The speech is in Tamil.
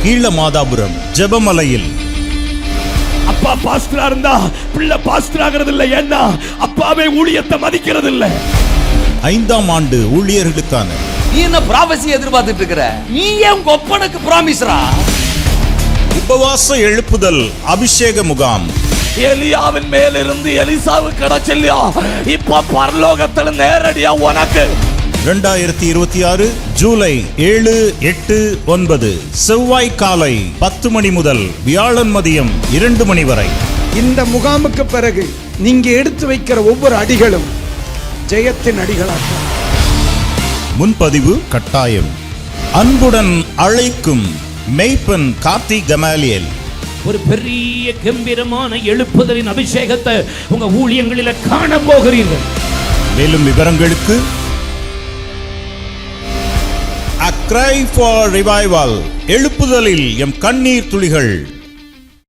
கீழமாதாபுரம் ஜெபமலையில். அப்பா பாஸ்டரா இருந்தா பிள்ளை பாஸ்டர் ஆகிறது இல்ல. ஏன்னா அப்பாவே ஊழியத்தை மதிக்கிறது இல்ல. 5ஆம் ஆண்டு ஊழியர்களுக்கான நீ என்ன ப்ராபசி எதிர்பார்த்துட்டு இருக்கிற? நீ ஏன் உங்க ஒப்பனுக்கு ப்ராமிஸ்ரா? உபவாச எழுப்புதல் அபிஷேக முகாம். எலியாவின் மேலிருந்து எலிசாவு கிடைச்சல்லையா, இப்ப பரலோகத்துல நேரடியா உனக்கு. 2026 ஜூலை 7, 8, 9 செவ்வாய் காலை 10 மணி முதல் வியாழன் மதியம் 2 மணி வரை. இந்த முகாமுக்கு பிறகு நீங்க எடுத்து வைக்கிற ஒவ்வொரு அடிகளும் ஜெயத்தின் அடிகளாக. முன்பதிவு கட்டாயம். அன்புடன் அழைக்கும் மெய்ப்பன் கார்த்தி கமாலியல். ஒரு பெரிய கம்பீரமான எழுப்புதலின் அபிஷேகத்தை உங்க ஊழியங்களில காண போகிறீர்கள். மேலும் விவரங்களுக்கு A Cry for Revival, எழுப்புதலில் எம் கண்ணீர் துளிகள்.